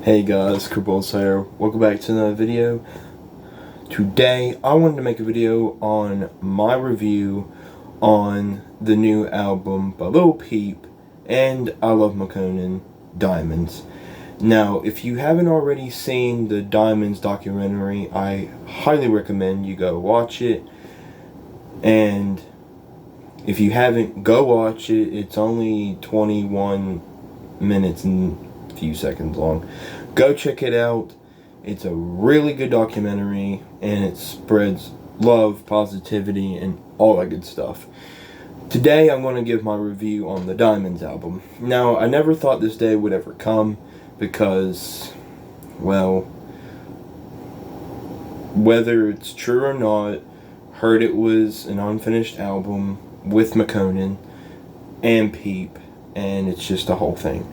Hey guys, Kerballs here. Welcome back to another video. Today, I wanted to make a video on my review on the new album by Peep and ILoveMakonnen, Diamonds. Now, if you haven't already seen the Diamonds documentary, I highly recommend you go watch it. And if you haven't, go watch it. It's only 21 minutes and a few seconds long. Go check it out. It's a really good documentary, and it spreads love, positivity, and all that good stuff. Today, I'm going to give my review on the Diamonds album. Now, I never thought this day would ever come because, well, whether it's true or not, heard it was an unfinished album with Makonnen and Peep, and it's just a whole thing.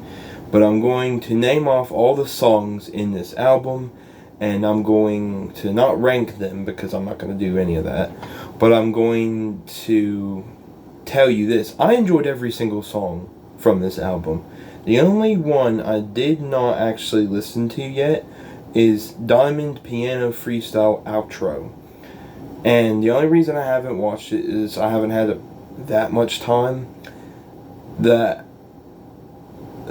But I'm going to name off all the songs in this album, and I'm going to not rank them because I'm not going to do any of that, but I'm going to tell you this. I enjoyed every single song from this album. The only one I did not actually listen to yet is Diamond Piano Freestyle Outro. And the only reason I haven't watched it is I haven't had that much time. That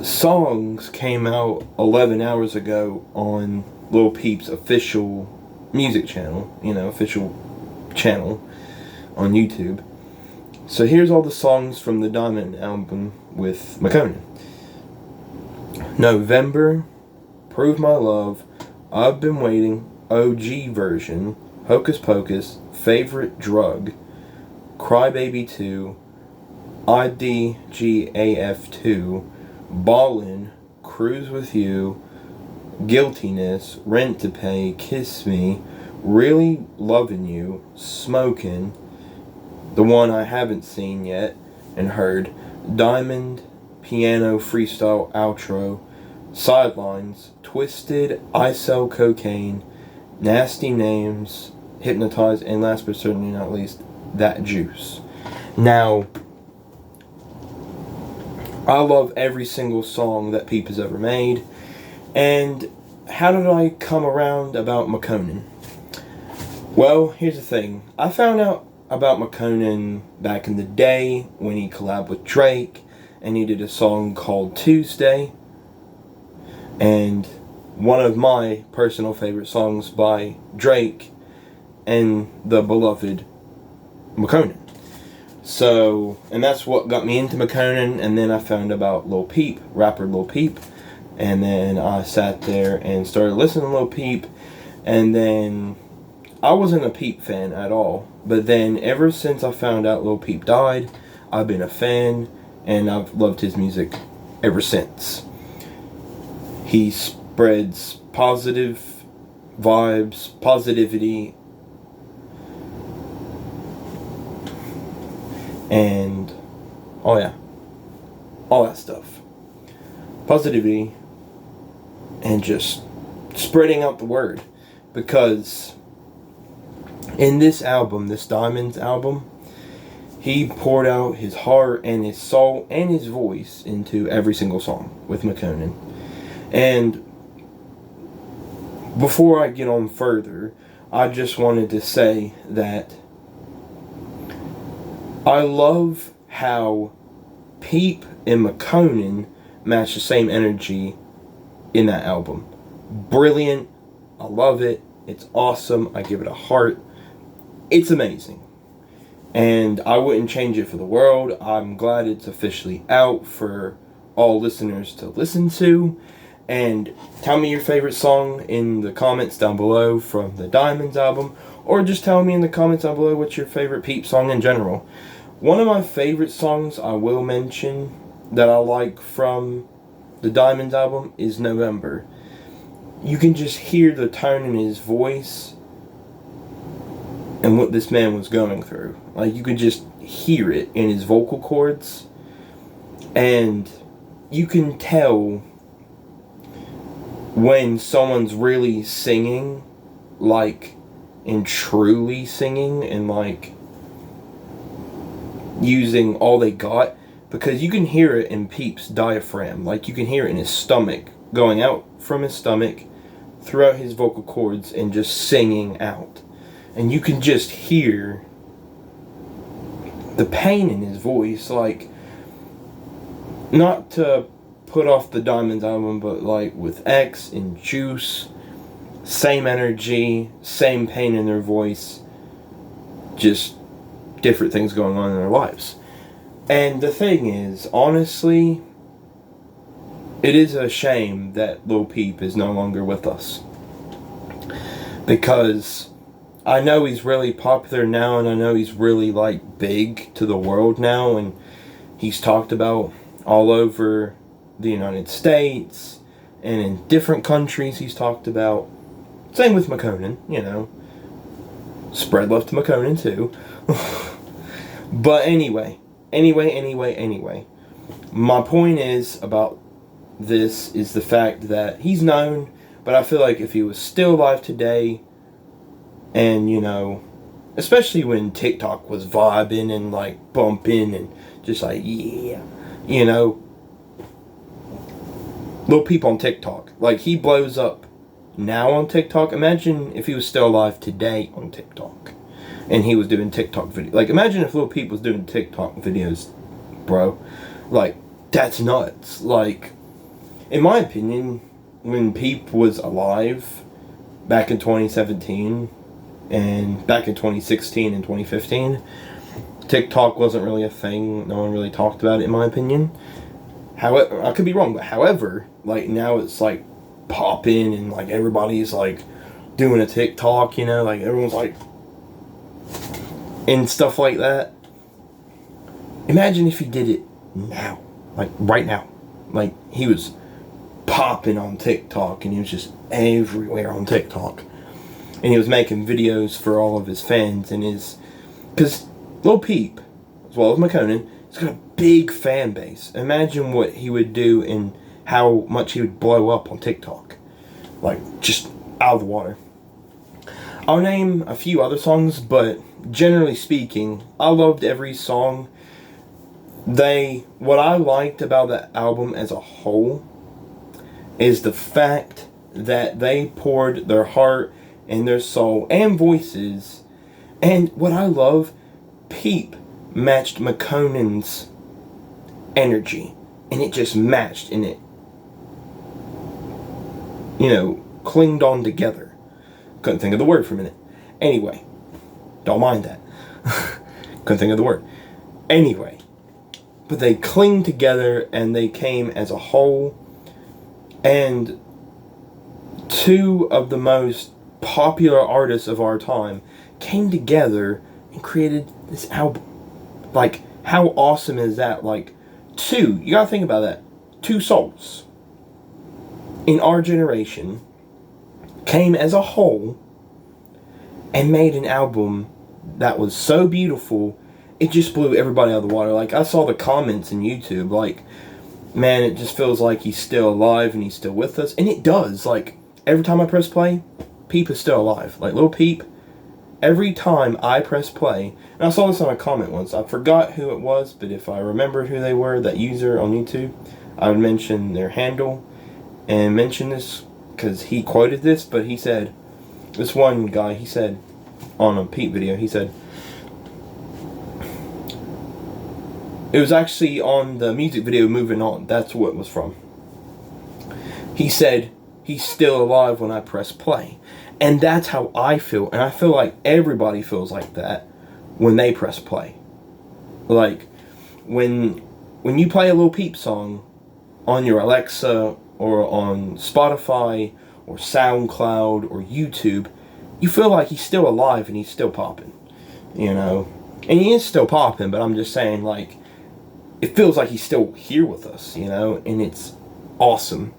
songs came out 11 hours ago on Lil Peep's official music channel, official channel on YouTube. So here's all the songs from the Diamond album with Makonnen. November, Prove My Love, I've Been Waiting, OG version, Hocus Pocus, Favorite Drug, Crybaby 2, IDGAF2, Ballin', Cruise With You, Guiltiness, Rent to Pay, Kiss Me, Really Lovin' You, Smokin', the one I haven't seen yet and heard, Diamond Piano Freestyle Outro, Sidelines, Twisted, I Sell Cocaine, Nasty Names, Hypnotized, and last but certainly not least, That Juice. Now, I love every single song that Peep has ever made. And how did I come around about Makonnen? Well, here's the thing. I found out about Makonnen back in the day when he collabed with Drake, and he did a song called Tuesday. And one of my personal favorite songs by Drake and the beloved Makonnen. So, and that's what got me into Makonnen, and then I found about Lil Peep, rapper Lil Peep, and then I sat there and started listening to Lil Peep, and then I wasn't a Peep fan at all, but then ever since I found out Lil Peep died, I've been a fan, and I've loved his music ever since. He spreads positive vibes, positivity, and all that stuff, positivity, and just spreading out the word. Because in this album, this Diamonds album, he poured out his heart and his soul and his voice into every single song with Makonnen. And before I get on further, I just wanted to say that I love how Peep and Makonnen match the same energy in that album. Brilliant. I love it. It's awesome. I give it a heart. It's amazing. And I wouldn't change it for the world. I'm glad it's officially out for all listeners to listen to. And tell me your favorite song in the comments down below from the Diamonds album. Or just tell me in the comments down below what's your favorite Peep song in general. One of my favorite songs I will mention that I like from the Diamonds album is November. You can just hear the tone in his voice and what this man was going through. Like, you could just hear it in his vocal cords. And you can tell when someone's really singing, like, and truly singing, and like using all they got, because you can hear it in Peep's diaphragm. Like, you can hear it in his stomach going out from his stomach throughout his vocal cords and just singing out. And you can just hear the pain in his voice. Like, not to put off the Diamonds album, but like with X and Juice, same energy, same pain in their voice, just different things going on in their lives. And the thing is, honestly, it is a shame that Lil Peep is no longer with us. Because I know he's really popular now, and I know he's really like big to the world now, and he's talked about all over the United States and in different countries he's talked about. Same with Makonnen, you know. Spread love to Makonnen too. But anyway. My point is about this is the fact that he's known, but I feel like if he was still alive today, and you know, especially when TikTok was vibing and like bumping and just like, yeah, you know, Lil Peep on TikTok, like he blows up now on TikTok. Imagine if he was still alive today on TikTok and he was doing TikTok videos. Like, imagine if Lil Peep was doing TikTok videos, bro. Like, that's nuts. Like, in my opinion, when Peep was alive back in 2017 and back in 2016 and 2015, TikTok wasn't really a thing. No one really talked about it, in my opinion. However, I could be wrong, but however, like, now it's like popping and like everybody's like doing a TikTok, you know, like everyone's like, and stuff like that. Imagine if he did it now, like right now. Like, he was popping on TikTok and he was just everywhere on TikTok. And he was making videos for all of his fans and his... Because Lil Peep, as well as Makonnen, he's got a big fan base. Imagine what he would do and how much he would blow up on TikTok. Like, just out of the water. I'll name a few other songs, but generally speaking, I loved every song. What I liked about that album as a whole is the fact that they poured their heart and their soul and voices. And what I love, Peep matched Makonnen's energy. And it just matched, and it, you know, clinged on together. Couldn't think of the word for a minute. Anyway, don't mind that. Couldn't think of the word. Anyway, but they cling together and they came as a whole. And two of the most popular artists of our time came together and created this album. Like, how awesome is that? Like, you gotta think about that. Two souls in our generation came as a whole and made an album that was so beautiful, it just blew everybody out of the water. Like, I saw the comments in YouTube, like, man, it just feels like he's still alive and he's still with us. And it does. Like, every time I press play, Peep is still alive. Like, Lil Peep, every time I press play, and I saw this on a comment once, I forgot who it was, but if I remembered who they were, that user on YouTube, I would mention their handle and mention this, because he quoted this, but he said, this one guy, he said, on a Peep video, he said, it was actually on the music video Moving On, that's what it was from. He said, he's still alive when I press play. And that's how I feel, and I feel like everybody feels like that when they press play. Like, when you play a Lil Peep song on your Alexa, or on Spotify, or SoundCloud, or YouTube, you feel like he's still alive and he's still popping, you know? And he is still popping, but I'm just saying, like, it feels like he's still here with us, you know? And it's awesome.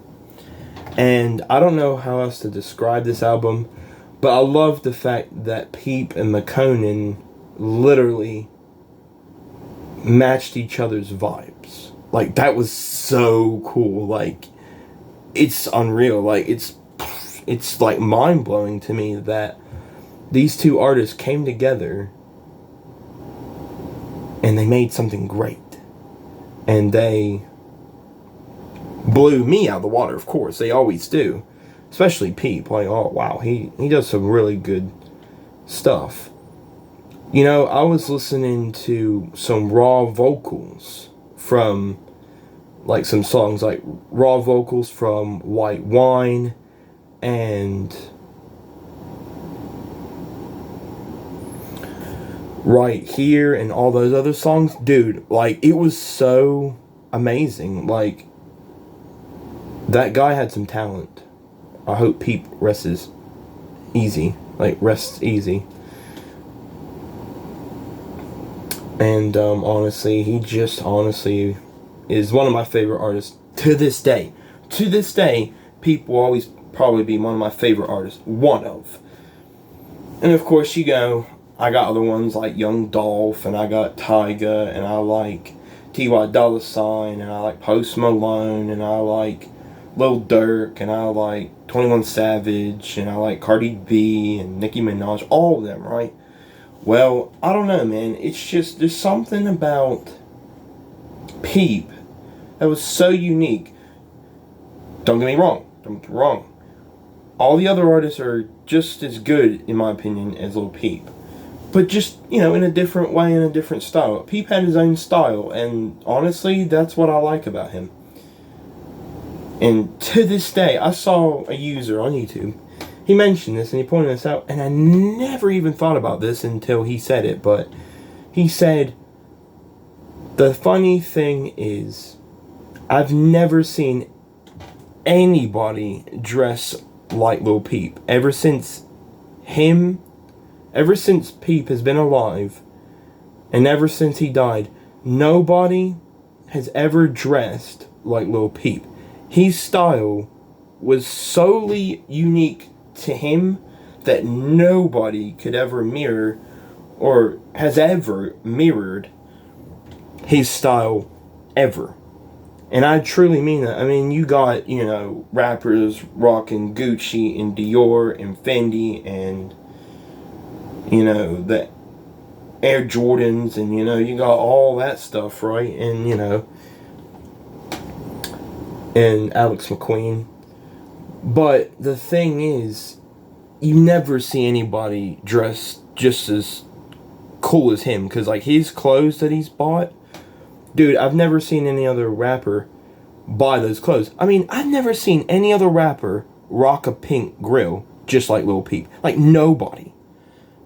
And I don't know how else to describe this album, but I love the fact that Peep and Makonnen literally matched each other's vibes. Like, that was so cool. Like, it's unreal. Like, it's like mind-blowing to me that these two artists came together and they made something great. And they blew me out of the water, of course. They always do. Especially Peep. Like, oh, wow. He does some really good stuff. You know, I was listening to some raw vocals from, like, some songs, like raw vocals from White Wine and Right Here and all those other songs. Dude, like, it was so amazing. Like, that guy had some talent. I hope Peep rests easy. Like, rests easy. And, honestly, he just honestly is one of my favorite artists to this day. To this day, Peep will always probably be one of my favorite artists. One of. And, of course, you go, I got other ones like Young Dolph, and I got Tyga, and I like T.Y. Dolla $ign, and I like Post Malone, and I like Lil Durk, and I like 21 Savage, and I like Cardi B, and Nicki Minaj, all of them, right? Well, I don't know, man. It's just, there's something about Peep that was so unique. Don't get me wrong. Don't get me wrong. All the other artists are just as good, in my opinion, as Lil Peep. But just, you know, in a different way, in a different style. Peep had his own style, and honestly, that's what I like about him. And to this day, I saw a user on YouTube. He mentioned this and he pointed this out, and I never even thought about this until he said it, but he said, the funny thing is, I've never seen anybody dress like Lil Peep. Ever since Peep has been alive, and ever since he died, nobody has ever dressed like Lil Peep. His style was solely unique to him that nobody could ever mirror or has ever mirrored his style ever. And I truly mean that. I mean, you got, you know, rappers rocking Gucci and Dior and Fendi and, you know, the Air Jordans, and, you know, you got all that stuff, right? And, you know, and Alex McQueen. But the thing is, you never see anybody dressed just as cool as him. Because, like, his clothes that he's bought, dude, I've never seen any other rapper buy those clothes. I mean, I've never seen any other rapper rock a pink grill just like Lil Peep. Like, nobody.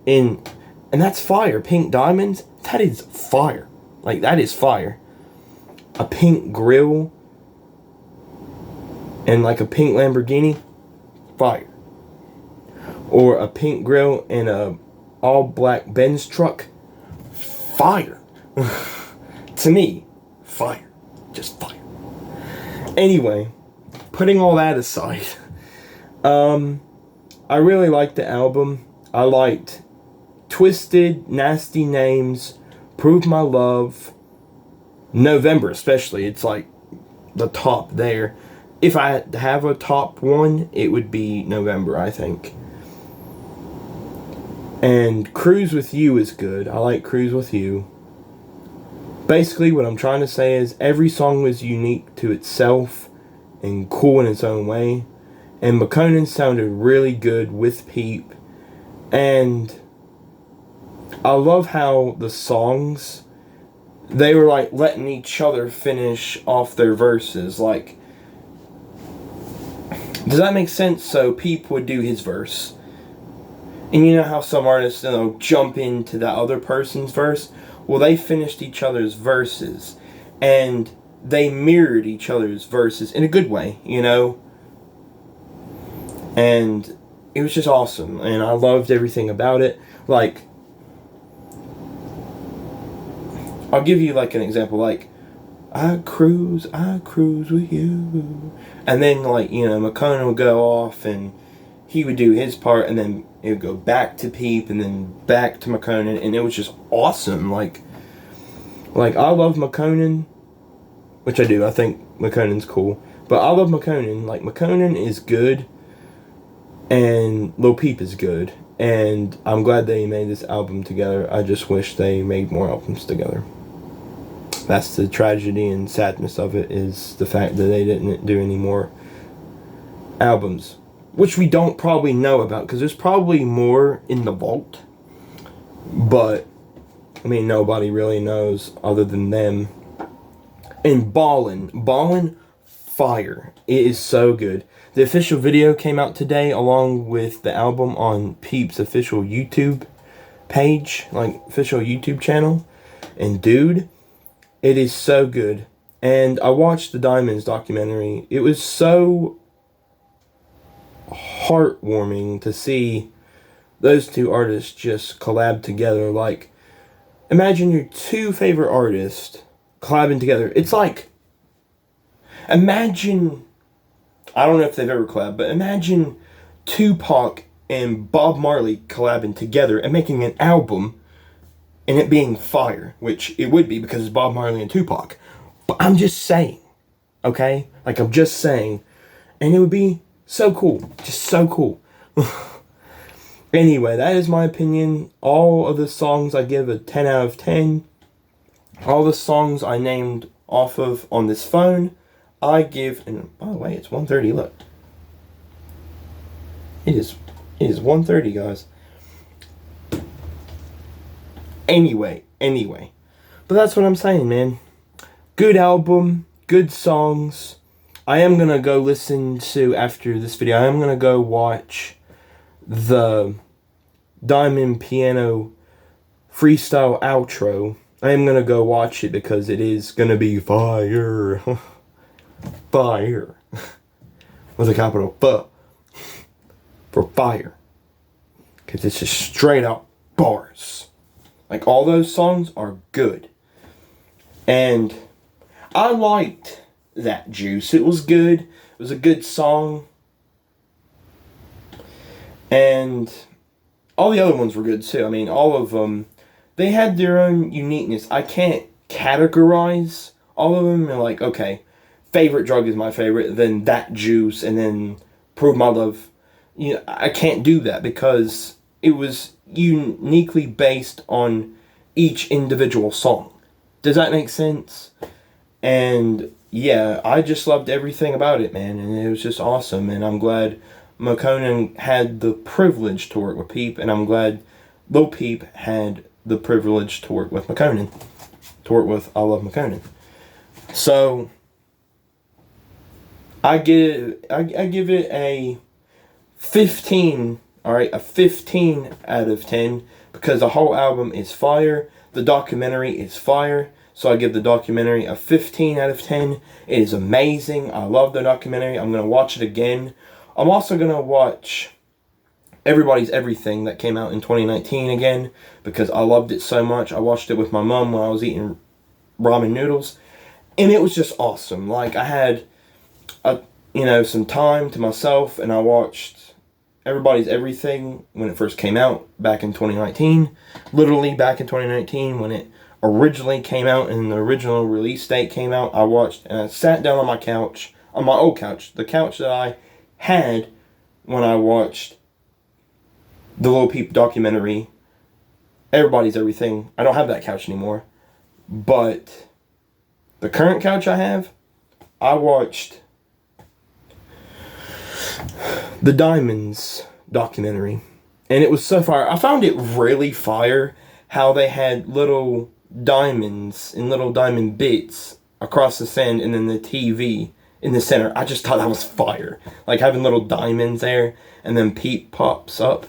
And that's fire. Pink diamonds, that is fire. Like, that is fire. A pink grill and like a pink Lamborghini, fire. Or a pink grill and a all black Benz truck, fire. To me, fire. Just fire. Anyway, putting all that aside, I really liked the album. I liked Twisted, Nasty Names, Prove My Love, November especially. It's like the top there. If I had to have a top one, it would be November, I think. And Cruise With You is good. I like Cruise With You. Basically, what I'm trying to say is every song was unique to itself and cool in its own way. And Makonnen sounded really good with Peep. And I love how the songs, they were like letting each other finish off their verses. Like, does that make sense? So Peep would do his verse. And you know how some artists, you know, jump into that other person's verse? Well, they finished each other's verses. And they mirrored each other's verses in a good way, you know? And it was just awesome. And I loved everything about it. Like, I'll give you like an example. Like, I cruise with you. And then, like, you know, Makonnen would go off and he would do his part, and then it would go back to Peep and then back to Makonnen, and it was just awesome. Like I love Makonnen, which I do. I think Makonnen's cool. But I love Makonnen. Like, Makonnen is good, and Lil Peep is good. And I'm glad they made this album together. I just wish they made more albums together. That's the tragedy and sadness of it, is the fact that they didn't do any more albums, which we don't probably know about, because there's probably more in the vault, but I mean, nobody really knows other than them. And Ballin', fire. It is so good. The official video came out today along with the album on Peep's official YouTube page, like official YouTube channel. And dude, it is so good. And I watched the Diamonds documentary. It was so heartwarming to see those two artists just collab together. Like, imagine your two favorite artists collabing together. It's like, imagine, I don't know if they've ever collabed, but imagine Tupac and Bob Marley collabing together and making an album and it being fire, which it would be because it's Bob Marley and Tupac. But I'm just saying, okay? Like, I'm just saying. And it would be so cool. Just so cool. Anyway, that is my opinion. All of the songs I give a 10 out of 10. All the songs I named off of on this phone, I give, and by the way, it's 1:30, look. It is 1:30, guys. Anyway. But that's what I'm saying, man. Good album, good songs. I am going to go listen to, after this video, I am going to go watch the Diamond Piano freestyle outro. I am going to go watch it because it is going to be fire. Fire. With a capital F. For fire. Because it's just straight out bars. Like, all those songs are good. And I liked that Juice. It was good. It was a good song. And all the other ones were good too. I mean, all of them, they had their own uniqueness. I can't categorize all of them. They're like, okay, favorite drug is my favorite, then that Juice, and then Prove My Love. You know, I can't do that because it was uniquely based on each individual song. Does that make sense? And yeah, I just loved everything about it, man. And it was just awesome. And I'm glad Makonnen had the privilege to work with Peep, and I'm glad Lil Peep had the privilege to work with Makonnen, to work with ILoveMakonnen. So I give it a 15. All right, a 15 out of 10 because the whole album is fire. The documentary is fire. So I give the documentary a 15 out of 10. It is amazing. I love the documentary. I'm going to watch it again. I'm also going to watch Everybody's Everything that came out in 2019 again because I loved it so much. I watched it with my mom when I was eating ramen noodles, and it was just awesome. Like, I had some time to myself, and I watched Everybody's Everything when it first came out back in 2019. Literally back in 2019 when it originally came out and the original release date came out. I watched, and I sat down on my couch, on my old couch, the couch that I had when I watched the Lil Peep documentary, Everybody's Everything. I don't have that couch anymore, but the current couch I have, I watched the Diamonds documentary, and it was so fire. I found it really fire how they had little diamonds and little diamond bits across the sand, and then the TV in the center. I just thought that was fire. Like, having little diamonds there, and then Peep pops up.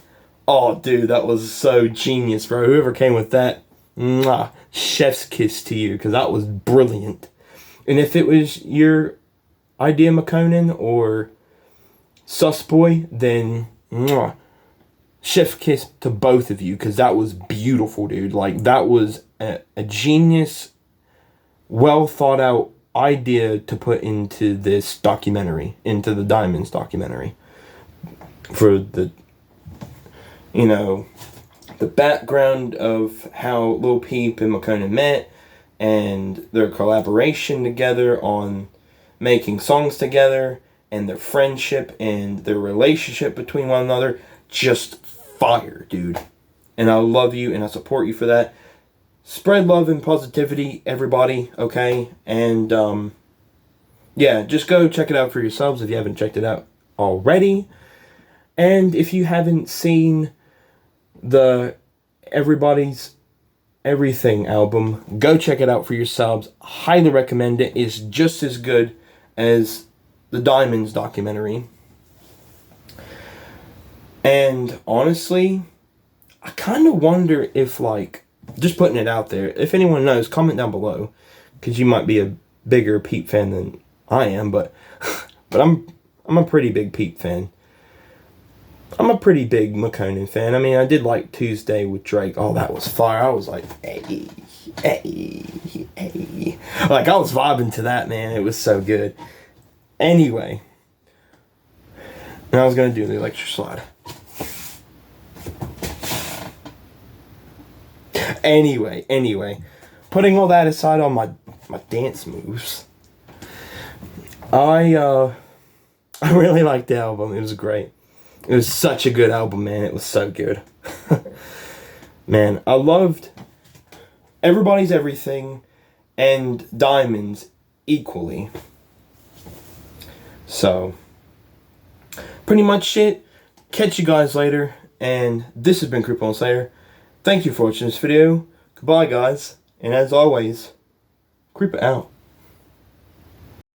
Oh, dude, that was so genius, bro. Whoever came with that, mwah, chef's kiss to you, because that was brilliant. And if it was your idea, Makonnen, or Sus Boy, then mwah, chef kiss to both of you, because that was beautiful, dude. Like, that was a genius, well thought out idea to put into this documentary, into the Diamonds documentary, for the the background of how Lil Peep and Makonnen met, and their collaboration together on making songs together, and their friendship and their relationship between one another. Just fire, dude. And I love you and I support you for that. spread love and positivity, everybody, okay? And, yeah, just go check it out for yourselves if you haven't checked it out already. And if you haven't seen the Everybody's Everything album, go check it out for yourselves. Highly recommend it. It's just as good as the Diamonds documentary. And honestly, I kind of wonder if, like, just putting it out there, if anyone knows, comment down below, because you might be a bigger Peep fan than I am, but I'm a pretty big Peep fan. I'm a pretty big Makonnen fan. I mean, I did like Tuesday with Drake. Oh, that was fire. I was like, hey, hey, hey. Like, I was vibing to that, man. It was so good. Anyway, now I was going to do the electric slide. Anyway, putting all that aside on my dance moves, I really liked the album. It was great. It was such a good album, man. It was so good. Man, I loved Everybody's Everything and Diamonds equally. So, pretty much it. Catch you guys later. And this has been Creep on Slayer. Thank you for watching this video. Goodbye, guys. And as always, creep it out.